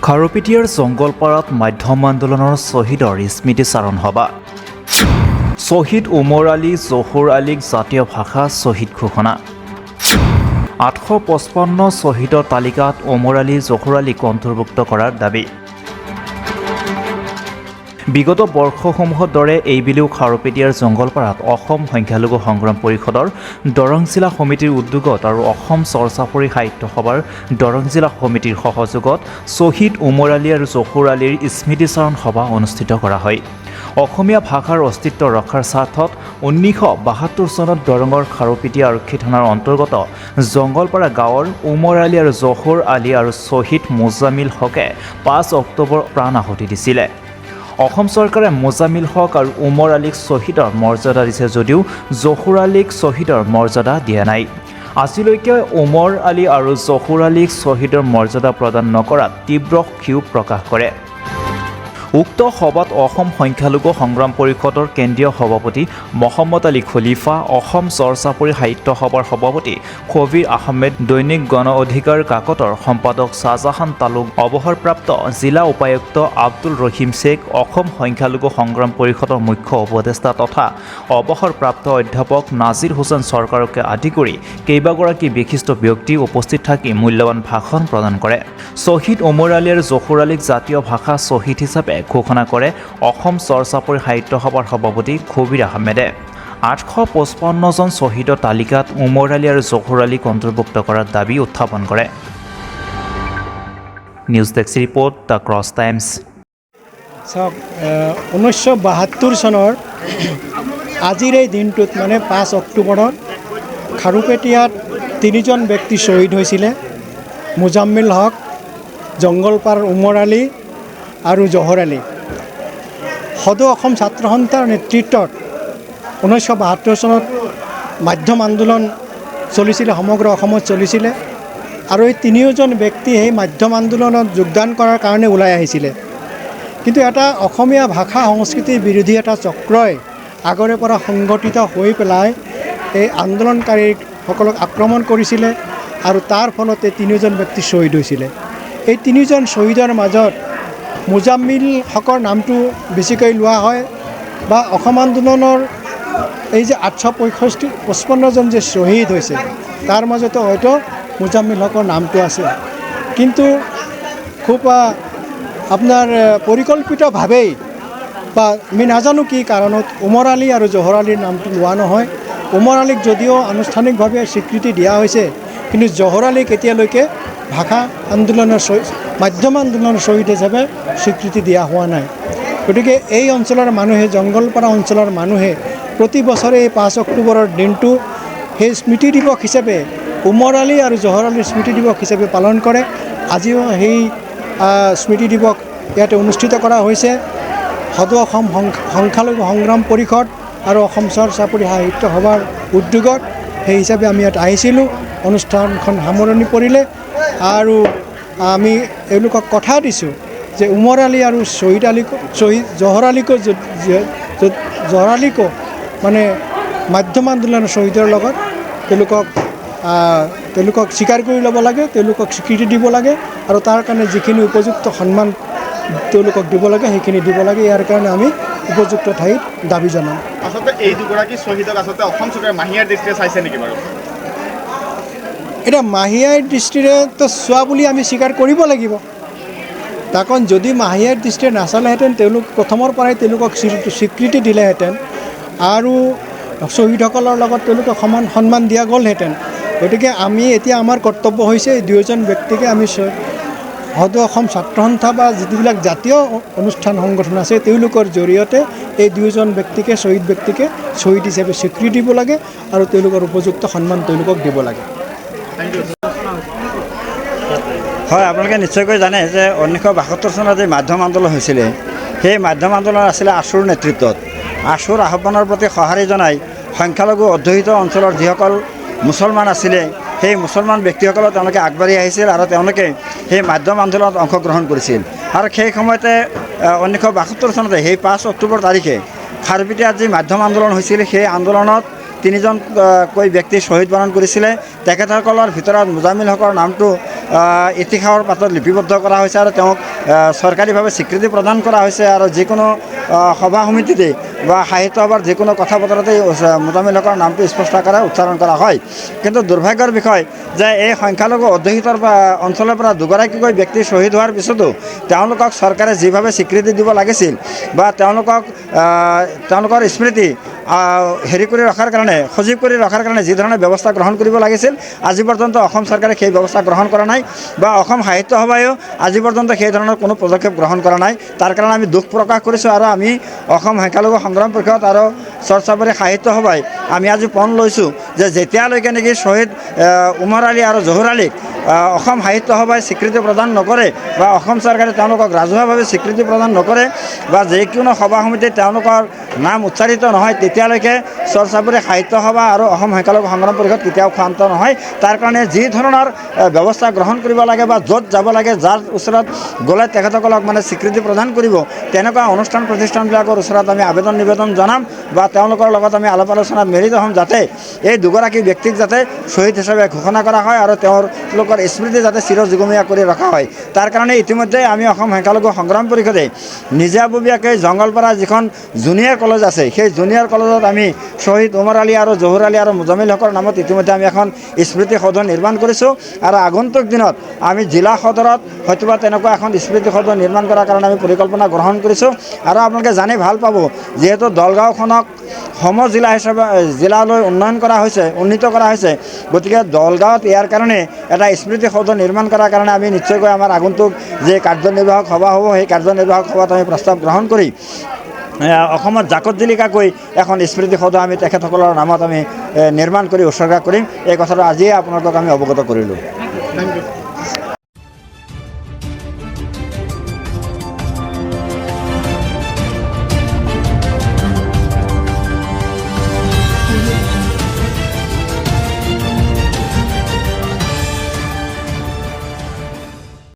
খাৰুপেটীয়াৰ জংগলপাৰাত মাধ্যম আন্দোলনৰ শ্বহীদৰ স্মৃতিচাৰণ সভা। শ্বহীদ ওমৰ আলী জহুৰ আলীক জাতীয় ভাষা শ্বহীদ ঘোষণা। 855 শ্বহীদৰ তালিকাত ওমৰ আলী জহুৰ আলীক অন্তৰ্ভুক্ত কৰাৰ দাবী। বিগত বৰ্ষসমূহৰ দৰে এইবেলিও খাৰুপেটীয়াৰ জংগলপাৰাত অসম সংখ্যালঘু সংগ্ৰাম পৰিষদৰ দৰং জিলা সমিতিৰ উদ্যোগত আৰু অসম চৰ্চাপৰী সাহিত্য সভাৰ দৰং জিলা সমিতিৰ সহযোগত শ্বহীদ ওমৰ আলী আৰু জহুৰ আলীৰ স্মৃতিচাৰণ সভা অনুষ্ঠিত কৰা হয়। অসমীয়া ভাষাৰ অস্তিত্ব ৰক্ষাৰ স্বাৰ্থত 1972 চনত দৰঙৰ খাৰুপেটীয়া আৰক্ষী থানাৰ অন্তৰ্গত জংগলপাৰা গাঁৱৰ ওমৰ আলী আৰু জহুৰ আলী আৰু শ্বহীদ মোজামিল হকে 5 অক্টোবৰ প্ৰাণ আহুতি দিছিলে। অসম চৰকাৰে মোজামিল হক আৰু ওমৰ আলীক শ্বহীদৰ মৰ্যাদা দিছে যদিও জহুৰ আলীক শ্বহীদৰ মৰ্যাদা দিয়া নাই। আজিলৈকে ওমৰ আলী আৰু জহুৰ আলীক শ্বহীদৰ মৰ্যাদা প্ৰদান নকৰাত তীব্ৰ ক্ষোভ প্ৰকাশ কৰে। উক্ত সভাত অসম সংখ্যালঘু সংগ্ৰাম পৰিষদৰ কেন্দ্ৰীয় সভাপতি মহম্মদ আলী খলিফা, অসম চৰ্চাপৰী সাহিত্য সভাৰ সভাপতি খবিৰ আহমেদ, দৈনিক গণ অধিকাৰ কাকতৰ সম্পাদক শ্বাহজাহান তালুক, অৱসৰপ্ৰাপ্ত জিলা উপায়ুক্ত আব্দুল ৰহিম শ্বেখ, অসম সংখ্যালঘু সংগ্ৰাম পৰিষদৰ মুখ্য উপদেষ্টা তথা অৱসৰপ্ৰাপ্ত অধ্যাপক নাজিৰ হুছেইন চৰকাৰকে আদি কৰি কেইবাগৰাকী বিশিষ্ট ব্যক্তি উপস্থিত থাকি মূল্যৱান ভাষণ প্ৰদান কৰে। শ্বহীদ ওমৰ আলী আৰু জহুৰ আলীক জাতীয় ভাষা শ্বহীদ হিচাপে ঘোষণা কৰে অসম চৰ্চাপৰী সাহিত্য সভাৰ সভাপতি খবিৰ আহমেদে। 855 জন শ্বহীদৰ তালিকাত ওমৰ আলী আৰু জহুৰ আলীক অন্তৰ্ভুক্ত কৰাৰ দাবী উত্থাপন কৰে। News desk report, the cross times. চাওক, 1972 চনৰ আজিৰ এই দিনটোত মানে 5 অক্টোবৰত খাৰুপেটীয়াত 3জন ব্যক্তি শ্বহীদ হৈছিলে। মোজাম্মিল হক, জংগলপাৰাৰ ওমৰ আলী আৰু জহুৰ আলী। সদৌ অসম ছাত্ৰ সন্থাৰ নেতৃত্বত 1972 চনত মাধ্যম আন্দোলন চলিছিলে, সমগ্ৰ অসমত চলিছিলে আৰু এই 3জন ব্যক্তি সেই মাধ্যম আন্দোলনত যোগদান কৰাৰ কাৰণে ওলাই আহিছিলে। কিন্তু এটা অসমীয়া ভাষা সংস্কৃতিৰ বিৰোধী এটা চক্ৰই আগৰে পৰা সংগঠিত হৈ পেলাই এই আন্দোলনকাৰীসকলক আক্ৰমণ কৰিছিলে আৰু তাৰ ফলতে 3জন ব্যক্তি শ্বহীদ হৈছিলে। এই 3জন শ্বহীদৰ মাজত মোজাম্মিল হকৰ নামটো বেছিকৈ লোৱা হয় বা অসম আন্দোলনৰ এই যে 855 জন যে শ্বহীদ হৈছে তাৰ মাজতে হয়তো মোজাম্মিল হকৰ নামটো আছে। কিন্তু খুব আপোনাৰ পৰিকল্পিতভাৱেই বা আমি নাজানো কি কাৰণত ওমৰ আলী আৰু জহুৰ আলীৰ নামটো লোৱা নহয়। ওমৰ আলীক যদিও আনুষ্ঠানিকভাৱে স্বীকৃতি দিয়া হৈছে, কিন্তু জহুৰ আলীক এতিয়ালৈকে ভাষা আন্দোলনৰ মাধ্যম আন্দোলনৰ শ্বহীদ হিচাপে স্বীকৃতি দিয়া হোৱা নাই। গতিকে এই অঞ্চলৰ মানুহে, জংগলপাৰা অঞ্চলৰ মানুহে প্ৰতি বছৰে এই 5 অক্টোবৰৰ দিনটো সেই স্মৃতি দিৱস হিচাপে, ওমৰ আলী আৰু জহুৰ আলীৰ স্মৃতি দিৱস হিচাপে পালন কৰে। আজিও সেই স্মৃতি দিৱস ইয়াতে অনুষ্ঠিত কৰা হৈছে। সদৌ অসম সংখ্যালঘু সংগ্ৰাম পৰিষদ আৰু অসম চৰ্চাপৰী সাহিত্য সভাৰ উদ্যোগত সেই হিচাপে আমি ইয়াত আহিছিলোঁ। অনুষ্ঠানখন সামৰণি পৰিলে আৰু আমি এওঁলোকক কথা দিছোঁ যে ওমৰ আলী আৰু জহুৰ আলীকো মানে মাধ্যম আন্দোলনৰ শ্বহীদৰ লগত তেওঁলোকক স্বীকাৰ কৰি ল'ব লাগে, তেওঁলোকক স্বীকৃতি দিব লাগে আৰু তাৰ কাৰণে যিখিনি উপযুক্ত সন্মান তেওঁলোকক দিব লাগে সেইখিনি দিব লাগে। ইয়াৰ কাৰণে আমি উপযুক্ত ঠাইত দাবী জনাম। আচলতে এই দুগৰাকী শ্বহীদক আচলতে অসম চৰকাৰে মাহিয়াৰ দৃষ্টিৰে চাইছে নেকি বাৰু? এতিয়া মাহিয়াৰ দৃষ্টিৰে তো চোৱা বুলি আমি স্বীকাৰ কৰিব লাগিব। কাৰণ যদি মাহিয়াৰ দৃষ্টিৰে নাচালেহেঁতেন, তেওঁলোক প্ৰথমৰ পৰাই তেওঁলোকক স্বীকৃতি দিলেহেঁতেন আৰু শ্বহীদসকলৰ লগত তেওঁলোকক সমান সন্মান দিয়া গ'লহেঁতেন। গতিকে আমি এতিয়া আমাৰ কৰ্তব্য হৈছে এই 2জন ব্যক্তিকে আমি সদৌ অসম ছাত্ৰ সন্থা বা যিবিলাক জাতীয় অনুষ্ঠান সংগঠন আছে তেওঁলোকৰ জৰিয়তে এই 2জন ব্যক্তিকে, শ্বহীদ ব্যক্তিকে শ্বহীদ হিচাপে স্বীকৃতি দিব লাগে আৰু তেওঁলোকৰ উপযুক্ত সন্মান তেওঁলোকক দিব লাগে। হয়, আপোনালোকে নিশ্চয়কৈ জানে যে 1972 চনত যে মাধ্যম আন্দোলন হৈছিলে, সেই মাধ্যম আন্দোলন আছিলে আছুৰ নেতৃত্বত। আছুৰ আহ্বানৰ প্ৰতি সঁহাৰি জনাই সংখ্যালঘু অধ্যুষিত অঞ্চলৰ যিসকল মুছলমান আছিলে, সেই মুছলমান ব্যক্তিসকলক তেওঁলোকে আগবাঢ়ি আহিছিল আৰু তেওঁলোকে সেই মাধ্যম আন্দোলনত অংশগ্ৰহণ কৰিছিল। আৰু সেই সময়তে 1972 চনতে সেই 5 অক্টোবৰ তাৰিখে খাৰুপেটীয়াত যি মাধ্যম আন্দোলন হৈছিল, সেই আন্দোলনত 3জনকৈ ব্যক্তি শ্বহীদ বৰণ কৰিছিলে। তেখেতসকলৰ ভিতৰত মোজামিল হকৰ নামটো ইতিহাসৰ পাতত লিপিবদ্ধ কৰা হৈছে আৰু তেওঁক চৰকাৰীভাৱে স্বীকৃতি প্ৰদান কৰা হৈছে আৰু যিকোনো সভা সমিতিতে বা সাহিত্য সভাৰ যিকোনো কথা বতৰাতেই মোজামিল হকৰ নামটো স্পষ্ট আকাৰে উচ্চাৰণ কৰা হয়। কিন্তু দুৰ্ভাগ্যৰ বিষয় যে এই সংখ্যালঘু অধ্যুষিত অঞ্চলৰ পৰা দুগৰাকীকৈ ব্যক্তি শ্বহীদ হোৱাৰ পিছতো তেওঁলোকক চৰকাৰে যিভাৱে স্বীকৃতি দিব লাগিছিল বা তেওঁলোকৰ স্মৃতি হেৰি কৰি ৰখাৰ কাৰণে সজীৱ কৰি ৰখাৰ কাৰণে যি ধৰণে ব্যৱস্থা গ্ৰহণ কৰিব লাগিছিল আজি পৰ্যন্ত অসম চৰকাৰে সেই ব্যৱস্থা গ্ৰহণ কৰা নাই বা অসম সাহিত্য সভায়ো আজি পৰ্যন্ত সেই ধৰণৰ কোনো পদক্ষেপ গ্ৰহণ কৰা নাই। তাৰ কাৰণে আমি দুখ প্ৰকাশ কৰিছোঁ আৰু আমি অসম সংখ্যালঘু সংগ্ৰাম পৰিষদ আৰু চৰ্চাবাৰী সাহিত্য সভাই আমি আজি পণ লৈছোঁ যে যেতিয়ালৈকে নেকি শ্বহীদ উমৰ আলী আৰু জহুৰ আলীক অসম সাহিত্য সভাই স্বীকৃতি প্ৰদান নকৰে বা অসম চৰকাৰে তেওঁলোকক ৰাজহুৱাভাৱে স্বীকৃতি প্ৰদান নকৰে বা যিকোনো সভা সমিতিত তেওঁলোকৰ নাম উচ্চাৰিত নহয় তেতিয়ালৈকে চৰ্চাবাৰী সাহিত্য সভা আৰু অসম সংখ্যালঘু সংগ্ৰাম পৰিষদ কেতিয়াও ক্ষান্ত নহয়। তাৰ কাৰণে যি ধৰণৰ ব্যৱস্থা গ্ৰহণ কৰিব লাগে বা য'ত যাব লাগে যাৰ ওচৰত গ'লে তেখেতসকলক মানে স্বীকৃতি প্ৰদান কৰিব তেনেকুৱা অনুষ্ঠান প্ৰতিষ্ঠানবিলাকৰ ওচৰত আমি আবেদন নিবেদন জনাম বা তেওঁলোকৰ লগত আমি আলাপ আলোচনাত মিলিত হ'ম যাতে এই দুগৰাকী ব্যক্তিক যাতে শ্বহীদ হিচাপে ঘোষণা কৰা হয় আৰু তেওঁলোকৰ স্মৃতি যাতে চিৰযুগমীয়া কৰি ৰখা হয়। তাৰ কাৰণে ইতিমধ্যে আমি অসম সংখ্যালঘু সংগ্ৰাম পৰিষদে নিজাববীয়াকৈ জংগলপাৰা যিখন জুনিয়ৰ কলেজ আছে সেই জুনিয়ৰ কলেজত আমি শ্বহীদ উমৰ আলী আৰু জহুৰ আলী আৰু মোজামিল হকৰ নামত ইতিমধ্যে আমি এখন স্মৃতি সদন নিৰ্মাণ কৰিছোঁ আৰু আগন্তুক দিনত আমি জিলা সদৰত হয়তোবা তেনেকুৱা এখন স্মৃতি সদন নিৰ্মাণ কৰাৰ কাৰণে আমি পৰিকল্পনা গ্ৰহণ কৰিছোঁ। আৰু আপোনালোকে জানি ভাল পাব যিহেতু দলগাঁওখনক জিলা হিচাপে জিলালৈ উন্নীত কৰা হৈছে গতিকে দলগাঁৱত ইয়াৰ কাৰণে এটা স্মৃতি সদন নিৰ্মাণ কৰাৰ কাৰণে আমি নিশ্চয়কৈ আমাৰ আগন্তুক যে কাৰ্যনিৰ্বাহক সভা হ'ব সেই কাৰ্যনিৰ্বাহক সভাত আমি প্ৰস্তাৱ গ্ৰহণ কৰি অসমত জাকত জিলিকাকৈ এখন স্মৃতি সদন আমি তেখেতসকলৰ নামত আমি নিৰ্মাণ কৰি উৎসৰ্গা কৰিম। এই কথাটো আজিয়ে আপোনালোকক আমি অৱগত কৰিলোঁ। Thank U.